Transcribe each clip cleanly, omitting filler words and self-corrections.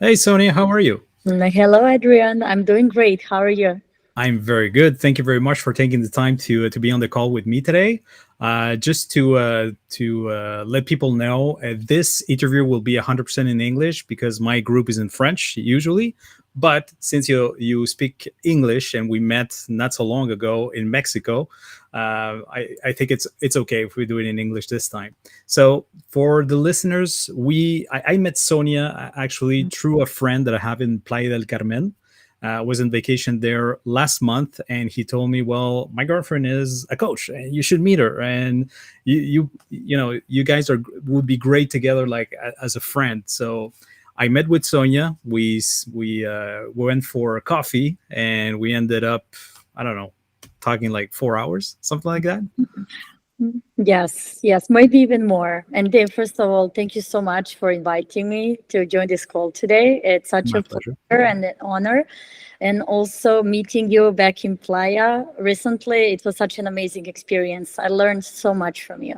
Hey, Sonia, how are you? Hello, Adrian. I'm doing great. How are you? I'm very good. Thank you very much for taking the time to be on the call with me today. Just to let people know, this interview will be 100% in English because my group is in French usually. But since you speak English and we met not so long ago in Mexico, I think it's okay if we do it in English this time. So for the listeners, I met Sonia actually through a friend that I have in Playa del Carmen. Was on vacation there last month, and he told me, "Well, my girlfriend is a coach, and you should meet her. And you guys are would be great together, like as a friend." So I met with Sonia. We went for coffee, and we ended up, I don't know, talking like 4 hours, something like that. Yes, yes, maybe even more. And Dave, first of all, thank you so much for inviting me to join this call today. It's such My a pleasure. pleasure and an honor. And also meeting you back in Playa recently, it was such an amazing experience. I learned so much from you.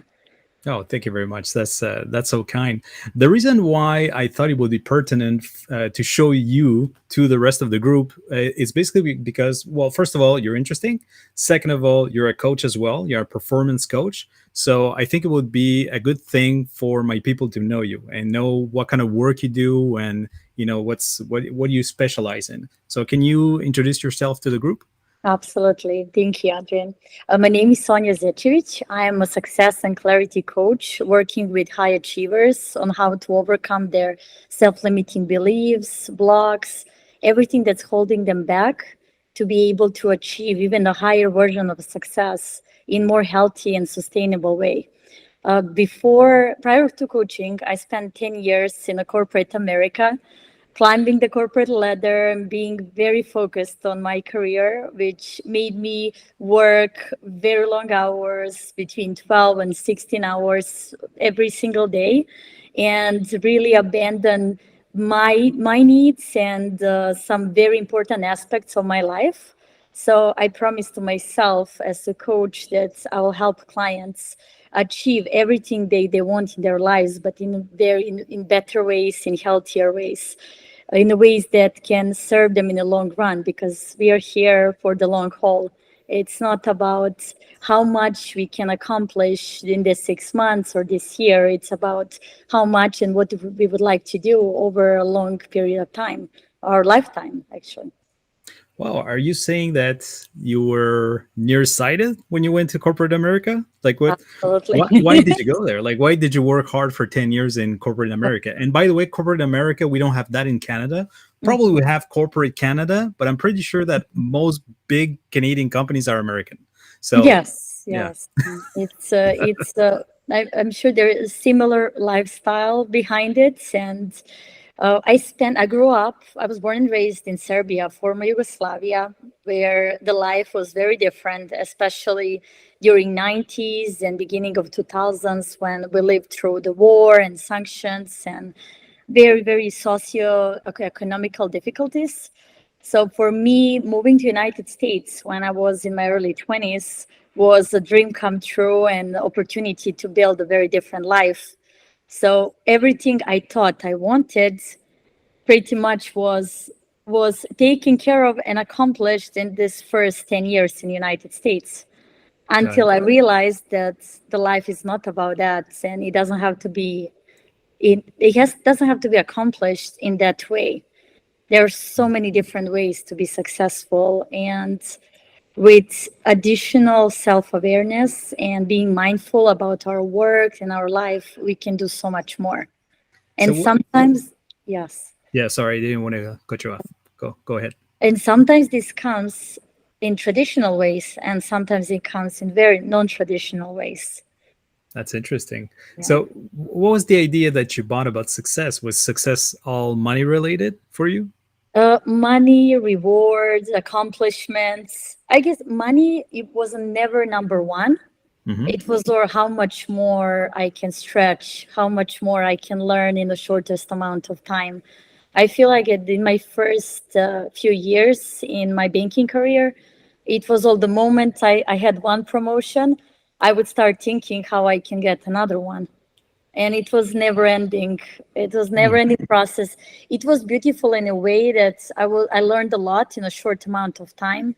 Oh, thank you very much. That's so kind. The reason why I thought it would be pertinent to show you to the rest of the group is basically because, well, first of all, you're interesting. Second of all, you're a coach as well. You're a performance coach. So I think it would be a good thing for my people to know you and know what kind of work you do and what you specialize in. So can you introduce yourself to the group? Absolutely. Thank you, Adrian. My name is Sonja Zecevic. I am a success and clarity coach working with high achievers on how to overcome their self limiting beliefs, blocks, everything that's holding them back to be able to achieve even a higher version of success in more healthy and sustainable way. Prior to coaching, I spent 10 years in a corporate America, climbing the corporate ladder and being very focused on my career, which made me work very long hours, between 12 and 16 hours every single day, and really abandon my needs and some very important aspects of my life. So I promised to myself as a coach that I will help clients achieve everything they want in their lives, but in better ways, in healthier ways, in the ways that can serve them in the long run, because we are here for the long haul. It's not about how much we can accomplish in the 6 months or this year. It's about how much and what we would like to do over a long period of time, our lifetime, actually. Wow, are you saying that you were nearsighted when you went to corporate America? Like what? Absolutely. Why did you go there? Like why did you work hard for 10 years in corporate America? And by the way, corporate America, we don't have that in Canada. Probably we have corporate Canada, but I'm pretty sure that most big Canadian companies are American. So, Yes, yeah. yes. I'm sure there is similar lifestyle behind it. And I grew up, I was born and raised in Serbia, former Yugoslavia, where the life was very different, especially during 90s and beginning of 2000s, when we lived through the war and sanctions and very, very socio-economical difficulties. So for me, moving to United States when I was in my early 20s was a dream come true and opportunity to build a very different life. So everything I thought I wanted pretty much was taken care of and accomplished in this first 10 years in the United States, Got it. until I realized that the life is not about that, and it doesn't have to be doesn't have to be accomplished in that way. There are so many different ways to be successful, and with additional self-awareness and being mindful about our work and our life, we can do so much more. So And sometimes, yes, yeah, sorry, I didn't want to cut you off. Go ahead. and sometimes this comes in traditional ways, and sometimes it comes in very non-traditional ways. That's interesting. Yeah. So, what was the idea that you bought about success? Was success all money related for you? Money, rewards, accomplishments. I guess money, it was never number one. Hmm. It was, or how much more I can stretch, how much more I can learn in the shortest amount of time. I feel like in my first few years in my banking career, it was all the moment I had one promotion, I would start thinking how I can get another one. and it was never ending. It was never Hmm. ending process. It was beautiful in a way that I learned a lot in a short amount of time,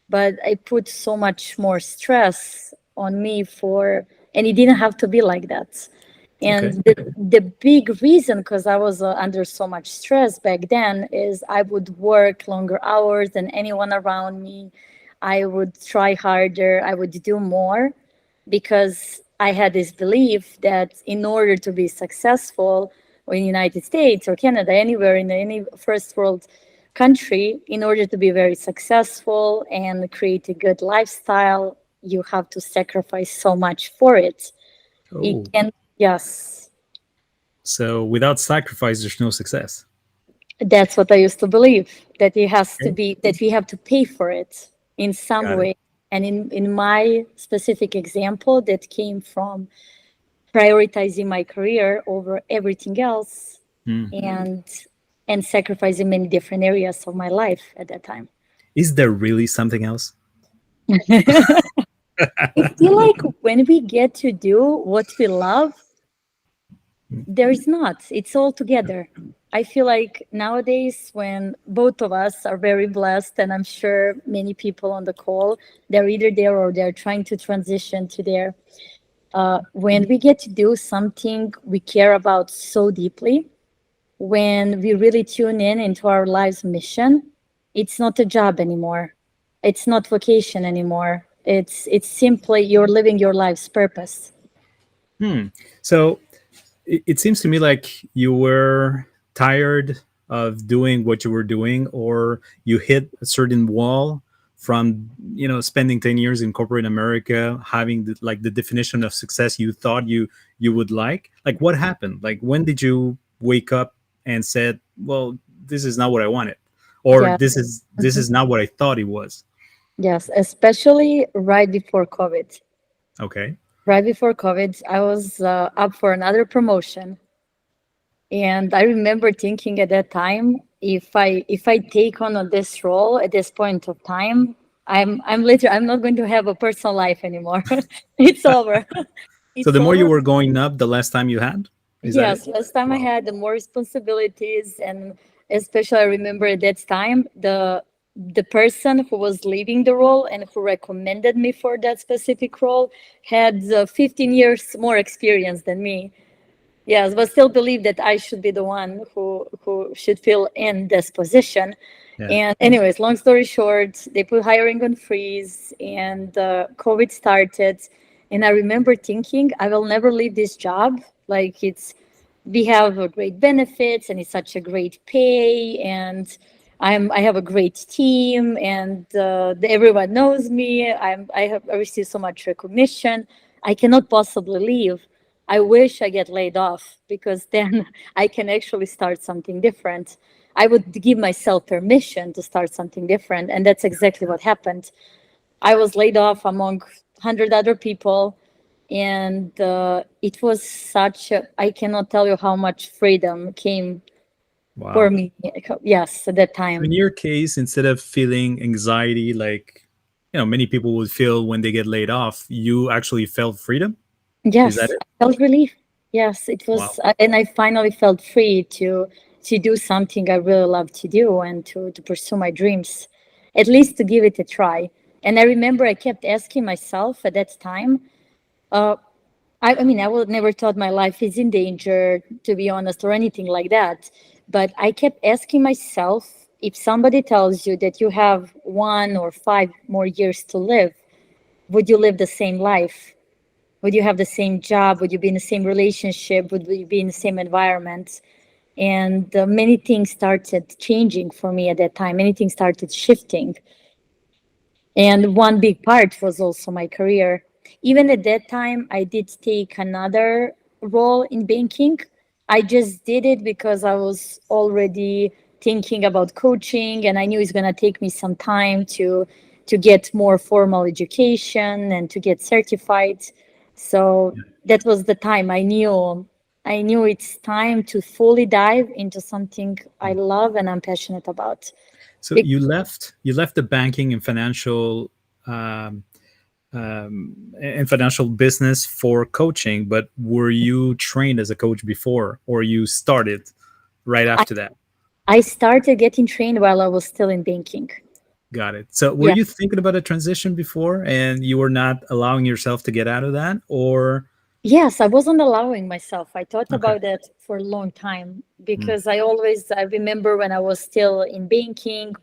but I put so much more stress on me for, and it didn't have to be like that. Okay. And the big reason, because I was under so much stress back then, is I would work longer hours than anyone around me. I would try harder. I would do more because I had this belief that in order to be successful in the United States or Canada, anywhere in any first world country, in order to be very successful and create a good lifestyle, you have to sacrifice so much for it. It Oh, can, yes, so without sacrifice, there's no success. that's what I used to believe, that it has to Okay. be, that we have to pay for it in some Got it. way. And in my specific example, that came from prioritizing my career over everything else, Hmm. and sacrificing many different areas of my life at that time. Is there really something else? I feel like when we get to do what we love, there is not. It's all together. I feel like nowadays, when both of us are very blessed, and I'm sure many people on the call, they're either there or they're trying to transition to there. When we get to do something we care about so deeply, when we really tune in into our life's mission, it's not a job anymore. It's not vocation anymore. It's simply you're living your life's purpose. Hmm. So it seems to me like you were tired of doing what you were doing, or you hit a certain wall from spending 10 years in corporate America, having the definition of success you thought you would like what happened? Like, when did you wake up and said, well, this is not what I wanted, or Yeah. this is not what I thought it was? Yes, especially right before COVID. Okay. Right before COVID, I was up for another promotion, and I remember thinking at that time, if I take on this role at this point of time, I'm not going to have a personal life anymore. It's over. So It's the more you over. were going up, the less time you had. Is that it? Yes, last time I Wow. had the more responsibilities, and especially I remember at that time the person who was leading the role and who recommended me for that specific role had 15 years more experience than me. Yes, but still believe that I should be the one who should fill in this position. Yeah. And anyways, long story short, they put hiring on freeze, and COVID started. And I remember thinking, I will never leave this job. Like, we have a great benefits, and it's such a great pay, and I have a great team, and everyone knows me. I received so much recognition. I cannot possibly leave. I wish I get laid off, because then I can actually start something different. I would give myself permission to start something different, and that's exactly what happened. I was laid off among 100 other people, and it was I cannot tell you how much freedom came for Wow. me. Yes, at that So in time. your case, instead of feeling anxiety like many people would feel when they get laid off, you actually felt freedom. Is that Yes, it? I felt relief. Yes, it Wow. was, and I finally felt free to do something I really love to do, and to pursue my dreams, at least to give it a try. And I remember I kept asking myself at that time, uh, I mean, I would never thought my life is in danger, to be honest, or anything like that. But I kept asking myself, if somebody tells you that you have 1 or 5 more years to live, would you live the same life? Would you have the same job? Would you be in the same relationship? Would you be in the same environment? And many things started changing for me at that time. Many things started shifting. And one big part was also my career. Even at that time, I did take another role in banking. I just did it because I was already thinking about coaching, and I knew it's going to take me some time to get more formal education and to get certified. So that was the time I knew it's time to fully dive into something I love and I'm passionate about. So you left the banking and financial um, in financial business for coaching, but were you trained as a coach before, or you started right I, after that? I started getting trained while I was still in banking. Got it. So were Yeah. you thinking about a transition before and you were not allowing yourself to get out of that, or Yes, I wasn't allowing myself. I thought okay. about that for a long time Mm, because I remember when I was still in banking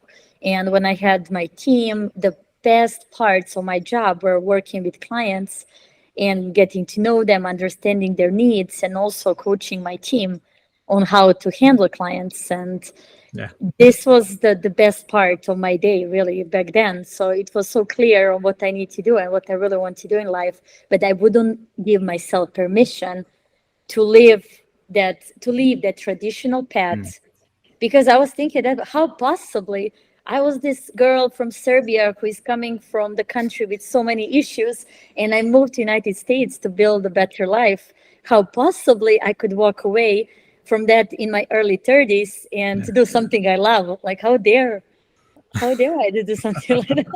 and when I had my team, the best parts of my job were working with clients and getting to know them, understanding their needs, and also coaching my team on how to handle clients. And yeah. this was the best part of my day really back then, so it was so clear on what I need to do and what I really want to do in life, but I wouldn't give myself permission to live to leave that traditional Mm, path, because I was thinking that how possibly I was this girl from Serbia who is coming from the country with so many issues, and I moved to United States to build a better life. How possibly I could walk away from that in my early 30s and yeah. to do something I love? Like how dare I do something like that?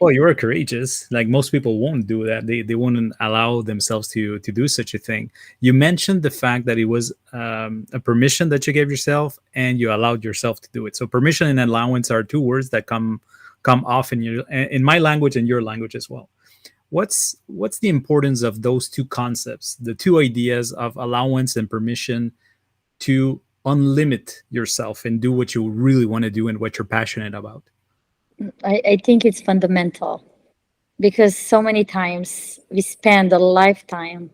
Well, you were courageous. Like most people won't do that. They won't allow themselves to do such a thing. You mentioned the fact that it was a permission that you gave yourself, and you allowed yourself to do it. So permission and allowance are two words that come off in my language and your language as well. What's the importance of those two concepts, the two ideas of allowance and permission, to unlimit yourself and do what you really want to do and what you're passionate about? I think it's fundamental because so many times we spend a lifetime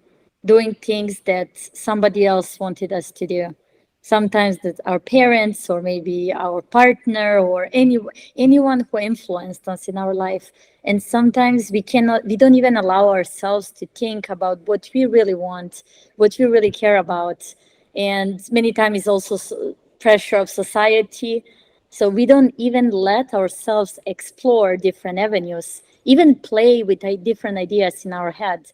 doing things that somebody else wanted us to do. Sometimes that our parents or maybe our partner or anyone who influenced us in our life. And sometimes we don't even allow ourselves to think about what we really want, what we really care about. And many times it's also pressure of society. So we don't even let ourselves explore different avenues, even play with different ideas in our head.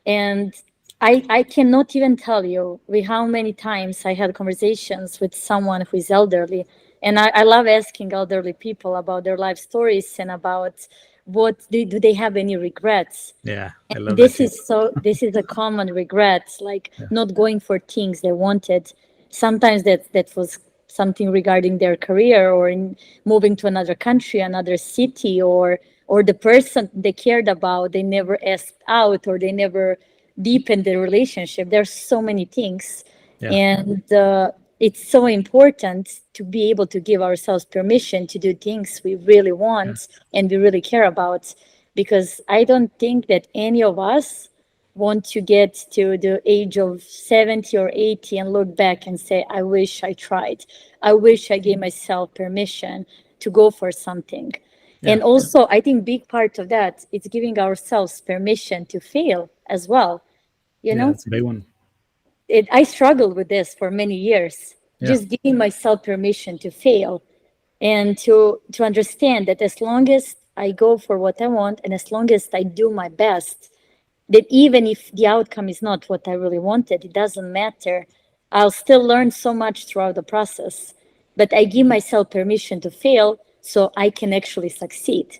And I cannot even tell you with how many times I had conversations with someone who is elderly. And I love asking elderly people about their life stories and about do they have any regrets. Yeah, I love that This too. is this is a common regret, like Yeah, not going for things they wanted. Sometimes that was something regarding their career or in moving to another country, another city, or the person they cared about they never asked out or they never deepened the relationship. There's so many things. yeah, And it's so important to be able to give ourselves permission to do things we really yeah, want and we really care about, because I don't think that any of us want to get to the age of 70 or 80 and look back and say, I wish I tried. I wish I gave myself permission to go for something. yeah, And also, I think big part of that is giving ourselves permission to fail as well. You yeah. know, It's a big one. I struggled with this for many years, Yeah, just giving myself permission to fail and to understand that as long as I go for what I want and as long as I do my best, that even if the outcome is not what I really wanted, it doesn't matter. I'll still learn so much throughout the process. But I give myself permission to fail so I can actually succeed.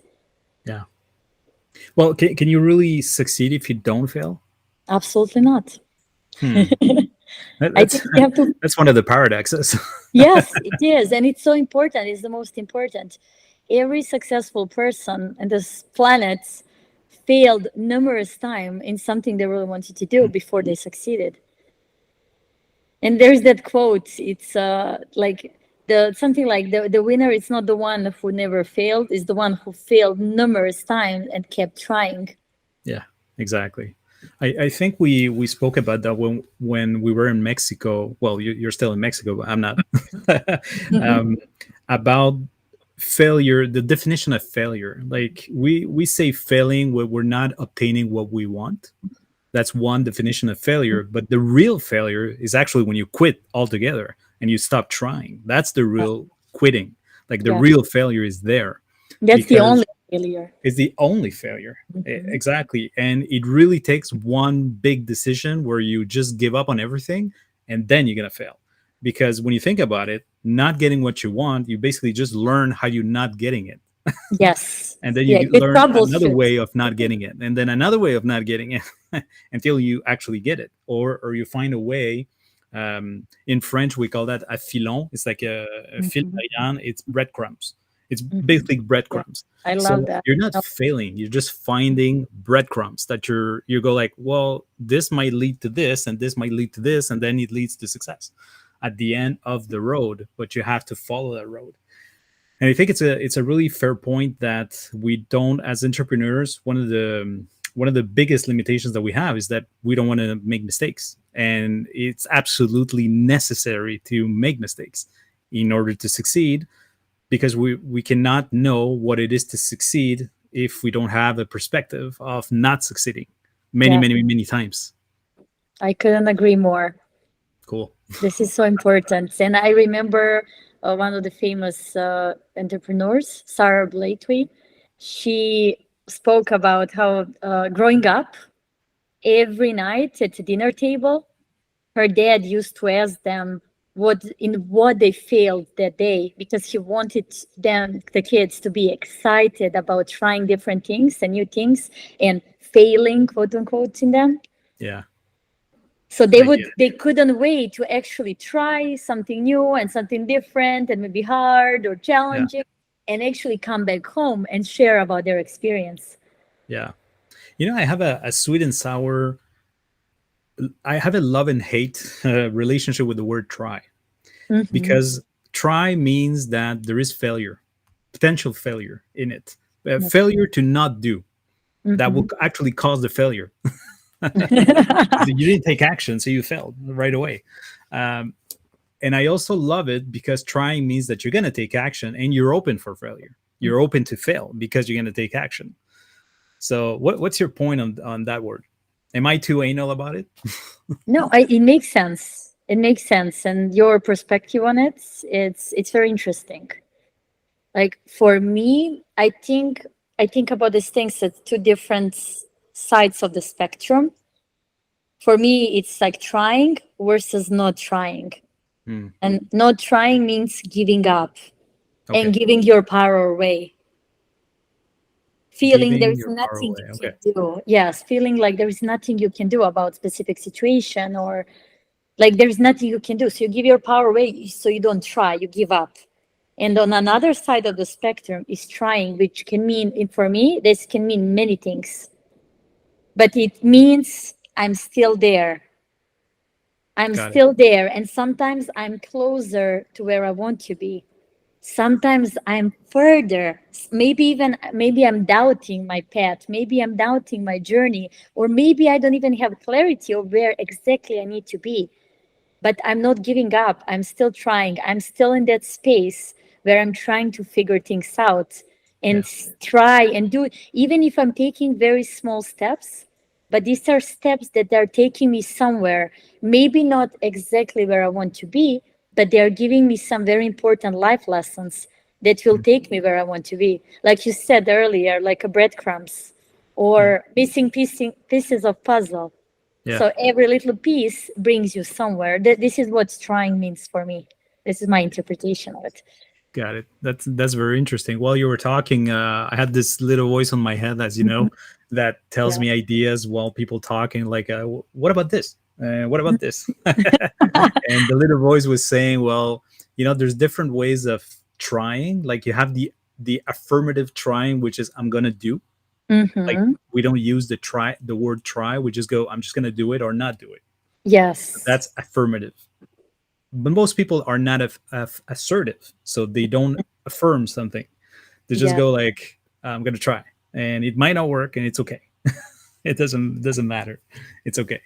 yeah. Well, can you really succeed if you don't fail? Absolutely not. Hmm. I That's think we have to. that's one of the paradoxes. Yes, it is. And it's so important. It's the most important. Every successful person on this planet failed numerous times in something they really wanted to do before they succeeded. And there's that quote. It's like the something like the winner is not the one who never failed, is the one who failed numerous times and kept trying. Yeah, exactly. I think we spoke about that when we were in Mexico. Well, you're still in Mexico, but I'm not. Mhm. um, about failure, the definition of failure. Like we say failing when we're not obtaining what we want. That's one definition of failure. But the real failure is actually when you quit altogether and you stop trying. That's the real quitting. Like the Yeah, real failure is there that's the because only failure. it's the only failure. Mhm. Exactly. And it really takes one big decision where you just give up on everything and then you're going to fail. Because when you think about it, not getting what you want, you basically just learn how you're not getting it. Yes. And then Yeah, you you learn another troubleshoot. way of not getting it, and then another way of not getting it until you actually get it, or you find a way. In French we call that a filon. It's like a fil Mhm, d'Ariane. It's breadcrumbs. It's mhm. basically Yeah, breadcrumbs. I love So that. you're not Oh, failing, you're just finding breadcrumbs that you go like, well, this might lead to this, and this might lead to this, and then it leads to success at the end of the road, but you have to follow that road. And I think it's a really fair point that we don't, as entrepreneurs, one of the biggest limitations that we have is that we don't want to make mistakes, and it's absolutely necessary to make mistakes in order to succeed, because we cannot know what it is to succeed if we don't have a perspective of not succeeding many yeah, many many times. I couldn't agree more. Cool. This is so important. And I remember one of the famous entrepreneurs, Sarah Blakely. She spoke about how growing up, every night at the dinner table, her dad used to ask them what they failed that day, because he wanted the kids to be excited about trying different things and new things and failing, quote unquote, in them. Yeah, So I get it. they couldn't wait to actually try something new and something different and maybe hard or Yeah, challenging, and actually come back home and share about their experience. yeah. I have a sweet and sour. I have a love and hate relationship with the word try, Mm-hmm. because try means that there is failure, potential failure in it, failure to not do that will Mm-hmm. actually cause the failure. You didn't take action, so you failed right away. Um, and I also love it because trying means that you're going to take action and you're open for failure. You're open to fail because you're going to take action. So, what's your point on that word? Am I too anal about it? No, it makes sense. It makes sense, and your perspective on it's very interesting. Like for me, I think about these things at two different sides of the spectrum. For me, it's like trying versus not trying. Hmm. And not trying means giving up and Okay, giving your power away. Feeling giving there's your power nothing away. you Okay, can do. Yes, feeling like there is nothing you can do about specific situation, or like there's nothing you can do. So you give your power away so you don't try, you give up. And on another side of the spectrum is trying, which can mean, and for me, this can mean many things. But it means I'm still there. I'm got it. still there. And sometimes I'm closer to where I want to be. Sometimes I'm further. Maybe I'm doubting my path. Maybe I'm doubting my journey. Or maybe I don't even have clarity of where exactly I need to be, but I'm not giving up. I'm still trying. I'm still in that space where I'm trying to figure things out and Yeah. try and do, even if I'm taking very small steps. But these are steps that are taking me somewhere, maybe not exactly where I want to be, but they are giving me some very important life lessons that will Mm. take me where I want to be. Like you said earlier, like a breadcrumbs Yeah. or missing pieces of puzzle. Yeah. So every little piece brings you somewhere. This is what trying means for me. This is my interpretation of it. Got it. That's very interesting. While you were talking, I had this little voice on my head, as you Mhm. know, that tells Yeah. me ideas while people talking. Like, what about this? What about this? And the little voice was saying, well, there's different ways of trying. Like you have the affirmative trying, which is I'm gonna do. Like Mm-hmm. we don't use the word try. We just go, I'm just gonna do it or not do it. Yes. That's affirmative. But most people are not assertive, so they don't affirm something. They just Yeah. go like, I'm gonna try, and it might not work, and it's okay. It doesn't matter. It's okay.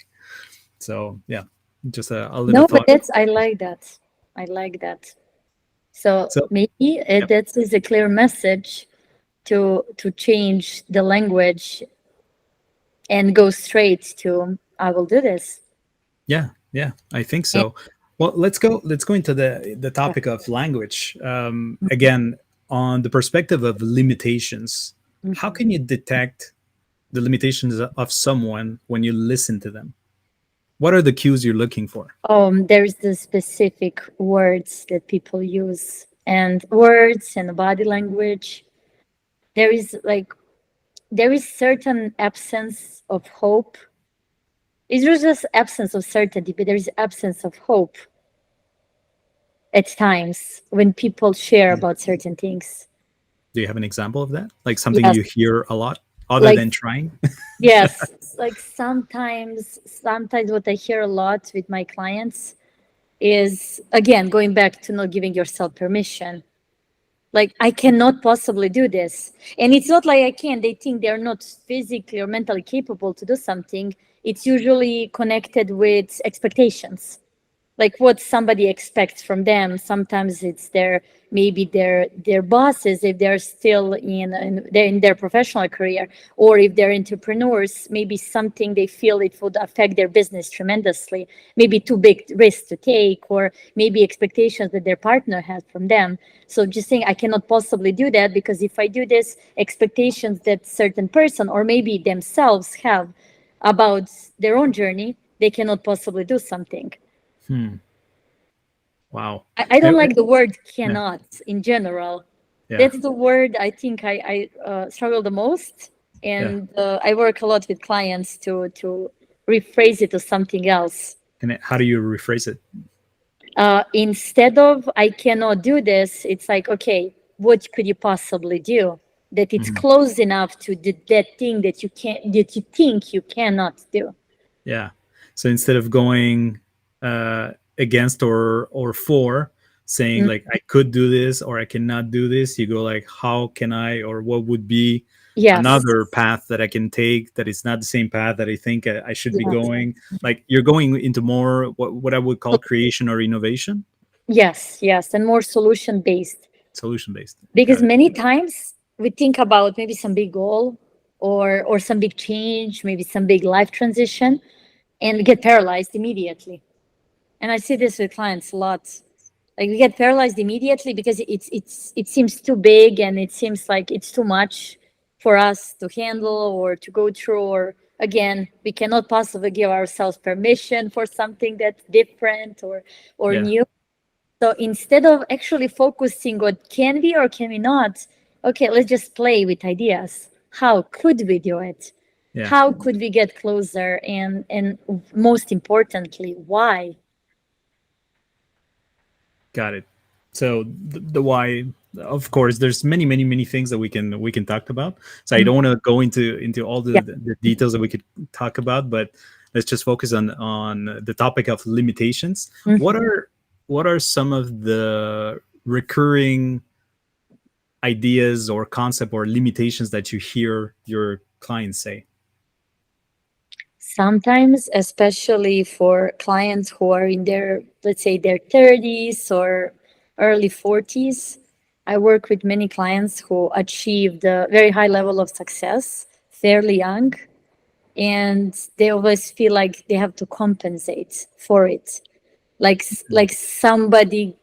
So yeah, just a little No, but thought. that's I like that. I like that. So So maybe yeah, that is a clear message to change the language and go straight to I will do this. yeah, I think And, so. Well, let's go into the topic of language again, on the perspective of limitations. How Mhm. can you detect the limitations of someone when you listen to them? What are the cues you're looking for? There's the specific words that people use, and words and body language. there is like there is certain absence of hope. It's not just absence of certainty, but there is absence of hope at times when people share Yeah. about certain things. Do you have an example of that? Like something Yes, you hear a lot other like than trying? yes, like sometimes what I hear a lot with my clients is again going back to not giving yourself permission. Like I cannot possibly do this, and it's not like I can. They think they're not physically or mentally capable to do something. It's usually connected with expectations, like what somebody expects from them. Sometimes it's their bosses if they're still in their professional career, or if they're entrepreneurs, maybe something they feel it would affect their business tremendously, maybe too big risk to take, or maybe expectations that their partner has from them. So just saying I cannot possibly do that because if I do this, expectations that certain person or maybe themselves have about their own journey, they cannot possibly do something. Hmm. Wow. I don't like the word Yeah. cannot in general. Yeah. That's the word I think I struggle the most. Yeah. And I work a lot with clients to rephrase it to something else. And how do you rephrase it? Instead of I cannot do this, it's like, okay, what could you possibly do? That it's Mhm. close enough to that thing that you think you cannot do. Yeah. So instead of going against or for, saying Mm, like I could do this or I cannot do this, you go like how can I, or what would be yes. another path that I can take that is not the same path that I think I should be Yes. going. Like you're going into more what I would call creation or innovation, Yes. Yes. And more solution based. solution based. Because Got it. many times we think about maybe some big goal or some big change, maybe some big life transition, and we get paralyzed immediately. And I see this with clients a lot. Like we get paralyzed immediately because it seems too big and it seems like it's too much for us to handle or to go through. Or again, we cannot possibly give ourselves permission for something that's different or Yeah. new. So instead of actually focusing on can we or can we not, okay, let's just play with ideas. How could we do it? Yeah. How could we get closer? And most importantly, why? Got it. So the why, of course, there's many things that we can talk about. So I Mhm. don't want to go into all Yeah. the details that we could talk about, but let's just focus on the topic of limitations. What Mhm. are some of the recurring ideas or concept or limitations that you hear your clients say? Sometimes, especially for clients who are in their, let's say, their 30s or early 40s, I work with many clients who achieved a very high level of success fairly young, and they always feel like they have to compensate for it. Like somebody,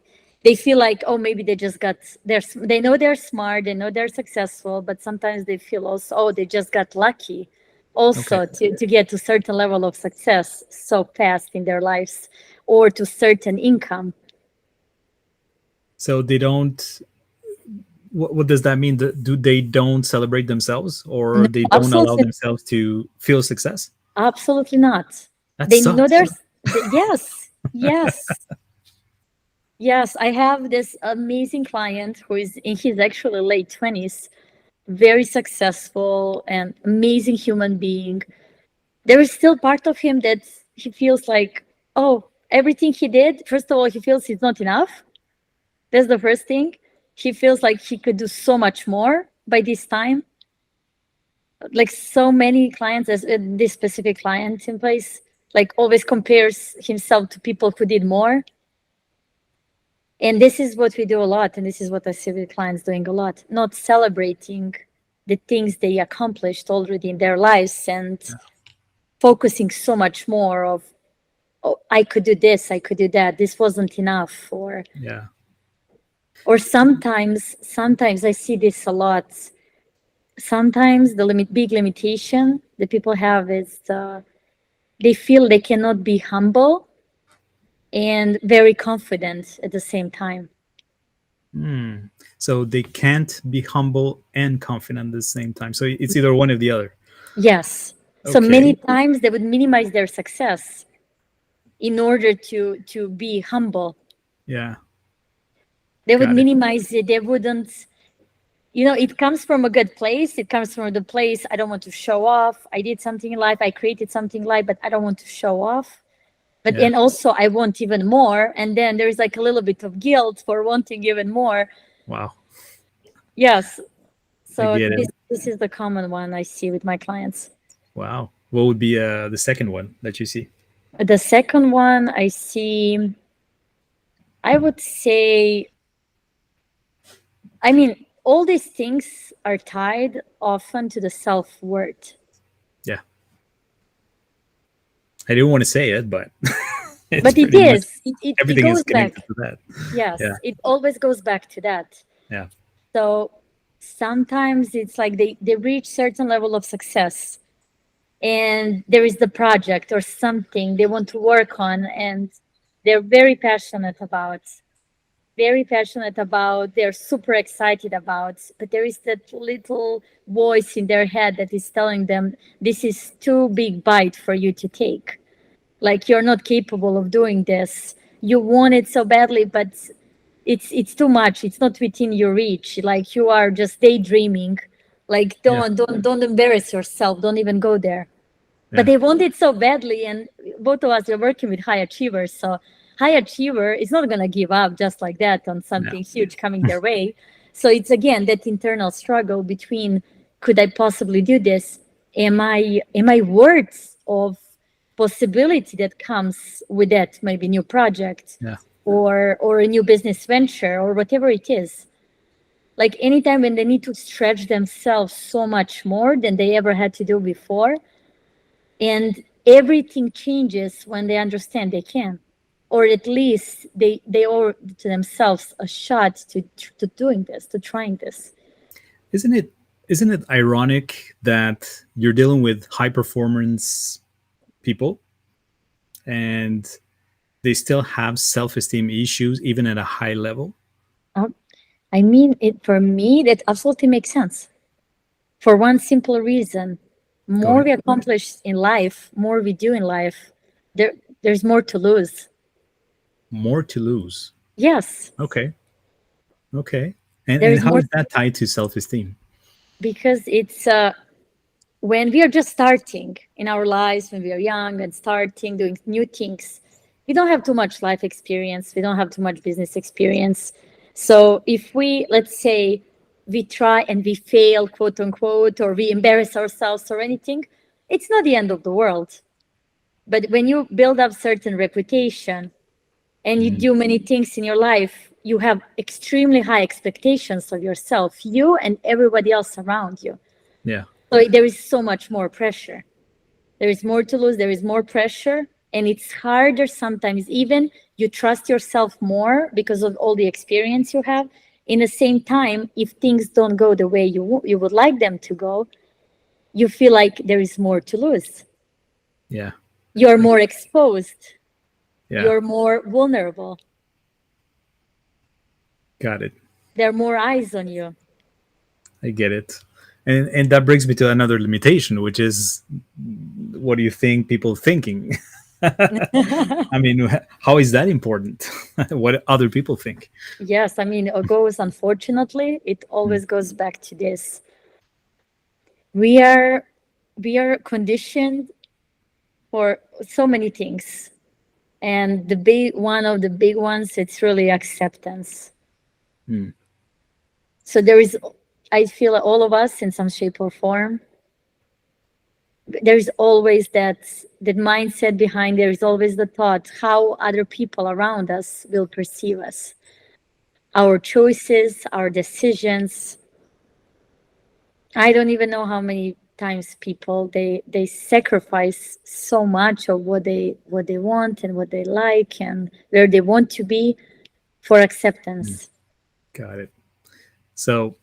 they feel like, oh, maybe they just got they know they're smart, they know they're successful, but sometimes they feel also, oh, they just got lucky Okay. also to get to certain level of success so fast in their lives, or to certain income. So they don't. What does that mean? Do they don't celebrate themselves, No, or they don't allow absolutely, themselves to feel success? absolutely not. That They know sucks. yes, yes. Yes, I have this amazing client who is in his actually late 20s, very successful and amazing human being. There is still part of him that he feels like, oh, everything he did, first of all, he feels it's not enough. That's the first thing. He feels like he could do so much more by this time. Like so many clients, as this specific client in place, like always compares himself to people who did more. And this is what we do a lot, and this is what I see with clients doing a lot, not celebrating the things they accomplished already in their lives and focusing so much more of, oh, I could do this, I could do that, this wasn't enough, Yeah. or sometimes I see this a lot. Sometimes the big limitation that people have is they feel they cannot be humble and very confident at the same time. Hmm. So they can't be humble and confident at the same time. So it's either one or the other. Yes. So many Okay. times they would minimize their success in order to be humble. Yeah. They would Got it. minimize it. They wouldn't, it comes from a good place. It comes from the place, I don't want to show off. I did something in life. I created something in life, but I don't want to show off. But Yeah. and also I want even more. And then there's like a little bit of guilt for wanting even more. Wow. Yes. I So get it. this is the common one I see with my clients. Wow. What would be the second one that you see? The second one I see, I would say, I mean, all these things are tied often to the self-worth. Yeah. I didn't want to say it, but it's But it pretty much is. It everything is goes back. connected to that. Yeah. Yes, it always goes back to that. Yeah. So sometimes it's like they reach certain level of success and there is the project or something they want to work on and they're very passionate about, they're super excited about, but there is that little voice in their head that is telling them this is too big bite for you to take. Like you're not capable of doing this. You want it so badly, but it's too much. It's not within your reach. Like you are just daydreaming. Like Yeah. don't embarrass yourself. Don't even go there. But Yeah. they want it so badly, and both of us are working with high achievers. So high achiever is not gonna give up just like that on No. something huge coming their way. So it's again that internal struggle between could I possibly do this? Am I worth of possibility that comes with that maybe new project Yeah. or a new business venture or whatever it is. Like anytime when they need to stretch themselves so much more than they ever had to do before, and everything changes when they understand they can, or at least they owe to themselves a shot to doing this, to trying this. Isn't it isn't it ironic that you're dealing with high performance people and they still have self-esteem issues even at a high level? Um, I mean, it for me that absolutely makes sense for one simple reason: Go more ahead. we accomplish in life, more we do in life, there's more to lose. More to lose. Yes, Okay. Okay. And there's how more is that tied to self-esteem? because it's when we are just starting in our lives, when we are young and starting doing new things, we don't have too much life experience, we don't have too much business experience. So if we, let's say, we try and we fail, quote unquote, or we embarrass ourselves or anything, it's not the end of the world. But when you build up certain reputation and you Mhm. do many things in your life, you have extremely high expectations of yourself, you and everybody else around you. Yeah. So there is so much more pressure. There is more to lose, there is more pressure, and it's harder sometimes. Even you trust yourself more because of all the experience you have. In the same time, if things don't go the way you would like them to go, you feel like there is more to lose. Yeah. You're more exposed, Yeah. you're more vulnerable, Got it. there are more eyes on you. I get it. And that brings me to another limitation, which is what do you think people thinking? I mean, how is that important? What other people think? Yes, I mean, it goes, unfortunately, it Mm. always goes back to this. We are conditioned for so many things. And the big one of the big ones, it's really acceptance. Mm. So there is, I feel all of us in some shape or form, there's always that mindset behind, there is always the thought how other people around us will perceive us, our choices, our decisions. I don't even know how many times people they sacrifice so much of what they want and what they like and where they want to be for Mm. acceptance. Got it. So,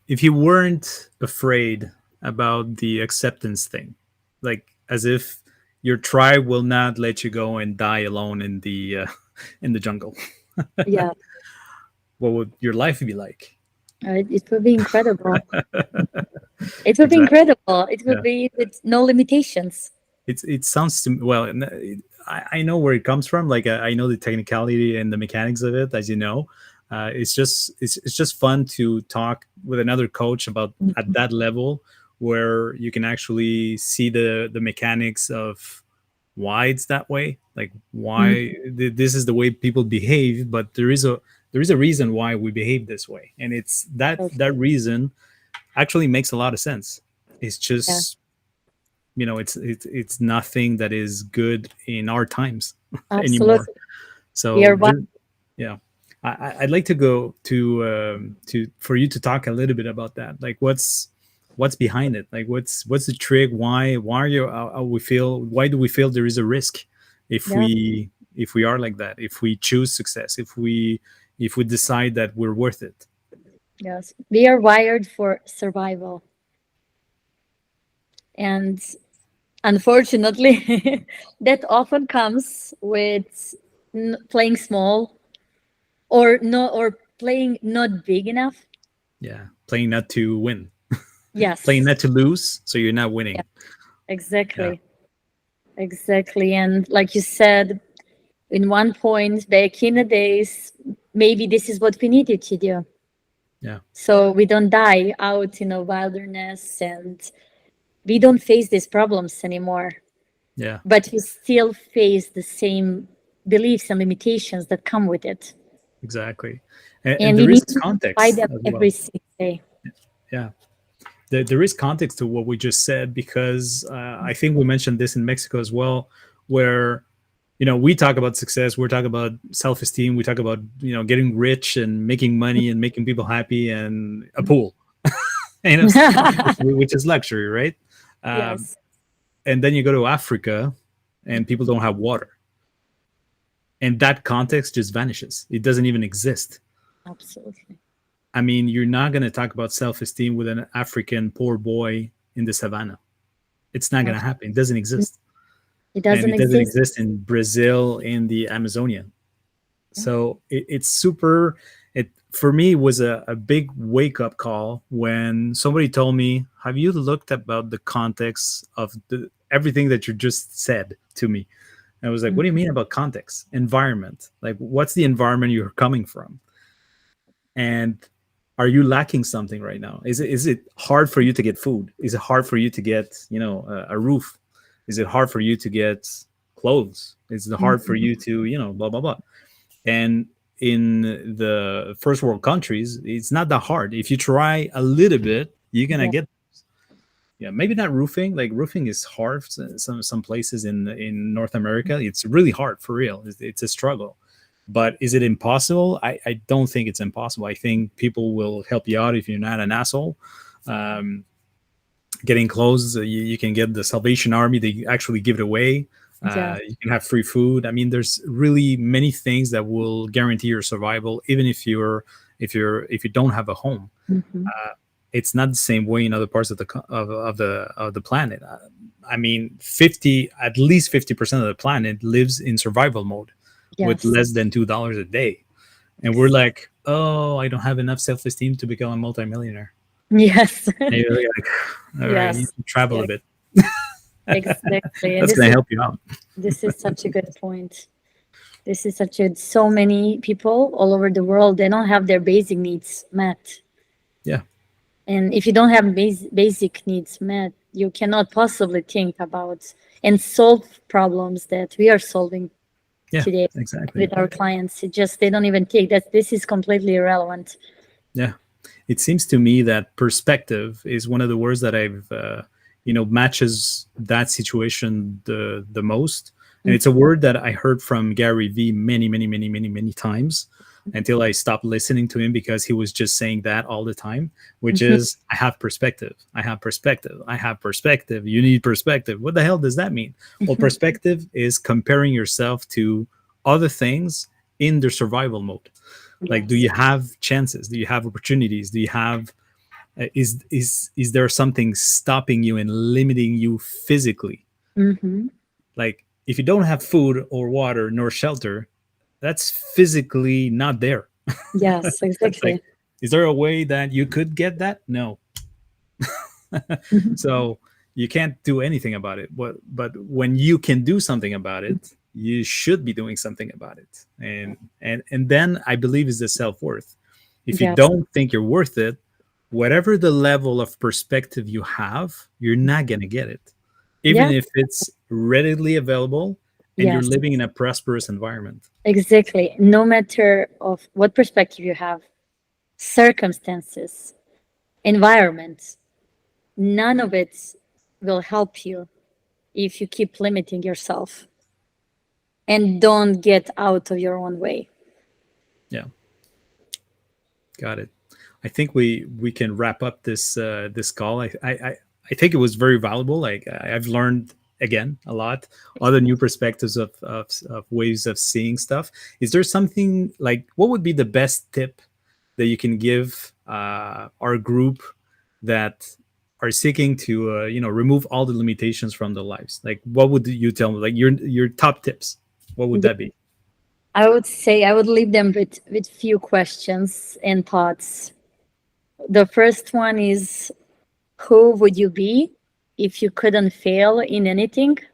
if you weren't afraid about the acceptance thing, like as if your tribe will not let you go and die alone in the in the jungle, Yeah. what would your life be like? It would be incredible. It would be Exactly. incredible. It would Yeah. be with no limitations. It sounds to me, well, I know where it comes from. Like I know the technicality and the mechanics of it, as you know. It's just fun to talk with another coach about at Mhm. that level where you can actually see the mechanics of why it's that way, like why Mhm. this is the way people behave, but there is a reason why we behave this way, and it's that Okay. reason actually makes a lot of sense. It's Yeah, just, it's nothing that is good in our times anymore. absolutely. We So are one. yeah, I'd like to go to for you to talk a little bit about that. Like, what's behind it? Like, what's the trick? Why are you? How we feel? Why do we feel there is a risk if Yeah. we are like that? If we choose success, if we decide that we're worth it? Yes. We are wired for survival. And unfortunately, that often comes with playing small or no or playing not big enough. Yeah, playing not to win, playing Yes. not to lose, so you're not Yeah, winning. Yeah, exactly. Exactly. And like you said, in one point back in the days, maybe this is what we needed to do. yeah, So we don't die out in a wilderness and we don't face these problems anymore. yeah. But we still face the same beliefs and limitations that come with it. Exactly. And And we there is need to fight context them as every well. single day. Yeah. There is context to what we just said, because I think we mentioned this in Mexico as well, where, we talk about success, we're talking about self-esteem, we talk about, getting rich and making money and making people happy and a pool, you know, which is luxury, right? Um, Yes, and then you go to Africa and people don't have water. And that context just vanishes. It doesn't even exist. absolutely. I mean, you're not going to talk about self esteem with an African poor boy in the savannah. It's not going to Abs- happen. It doesn't exist. It And doesn't it doesn't exist. exist in Brazil, in the Amazonian. Yeah. So it's super. It for me was a big wake up call when somebody told me, "Have you looked about the context of everything that you just said to me?" And I was like, "What do you Mhm. mean about context? Environment? Like, what's the environment you're coming from? And are you lacking something right now? Is it hard for you to get food? Is it hard for you to get, a roof? Is it hard for you to get clothes? Is it hard for Mhm. you to, blah blah blah?" And in the first world countries, it's not that hard. If you try a little bit, you're gonna Yeah. get. Yeah, maybe not roofing. Like, roofing is hard. Some places in North America, it's really hard for real. It's a struggle. But is it impossible? I don't think it's impossible. I think people will help you out if you're not an asshole. Um, Getting clothes, you can get the Salvation Army. They actually give it away. Yes. You can have free food. I mean, there's really many things that will guarantee your survival, even if you don't have a home. Mhm. It's not the same way in other parts of the planet. I mean, 50 at least 50% of the planet lives in survival mode with Yes. less than $2 a day, and we're Ex- like, "Oh, I don't have enough self-esteem to become a multimillionaire." Yes. And you're like, "All right, you need Yes. to travel Yeah, a bit. exactly. And That's gonna help you out." this is such a good point. This is such a so many people all over the world, they don't have their basic needs met. Yeah, And if you don't have basic needs met, you cannot possibly think about and solve problems that we are solving yeah, today exactly. with our clients. It just they don't even take that this is completely irrelevant. Yeah, it seems to me that perspective is one of the words that matches that situation the most. And it's a Mhm. word that I heard from Gary Vee many, many, many, many, many times until I stopped listening to him, because he was just saying that all the time, which Mhm. is, I have perspective. I have perspective. I have perspective. You need perspective. What the hell does that mean? Well, perspective is comparing yourself to other things in their survival mode. Like, do Yes. you have chances? Do you have opportunities? Do you have is there something stopping you and limiting you physically? Hmm. Like, if you don't have food or water nor shelter, that's physically not there. Yes, It's like, exactly. is there a way that you could get that? No. Mhm. So you can't do anything about it. But when you can do something about it, you should be doing something about it. And then I believe is the self-worth. If you Yes, don't think you're worth it, whatever the level of perspective you have, you're not going to get it, even yeah, if it's readily available and you're yes, living in a prosperous environment. exactly. No matter of what perspective you have, circumstances, environment, none of it will help you if you keep limiting yourself and don't get out of your own way. Yeah, got it. I think we can wrap up this call. I think it was very valuable. Like I've learned again a lot, other new perspectives of ways of seeing stuff. Is there something like what would be the best tip that you can give our group that are seeking to remove all the limitations from their lives? Like what would you tell them? Like your top tips? What would Yeah. that be? I would say I would leave them with few questions and thoughts. The first one is, who would you be if you couldn't fail in anything? Okay,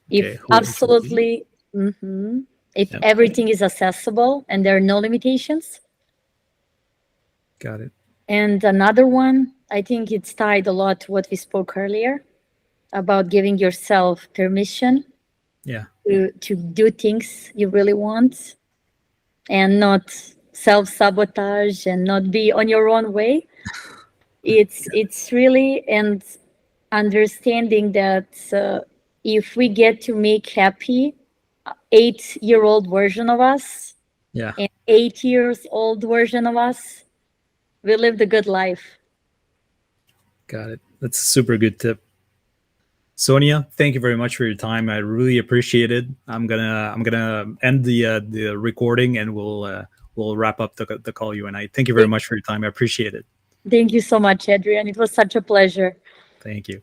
If who would you be? absolutely, mhm, if Yep, everything is accessible and there are no limitations. got it. And another one, I think it's tied a lot to what we spoke earlier about giving yourself permission Yeah, to do things you really want and not self sabotage and not be on your own way. It's really and understanding that if we get to make happy 8-year-old version of us yeah. and 8 years old version of us, we lived a good life. Got it. That's a super good tip. Sonia, thank you very much for your time. I really appreciate it. I'm gonna end the recording and we'll wrap up the call. You and I. Thank you very Thank, much for your time. I appreciate it. thank you so much, Adrian. It was such a pleasure. Thank you.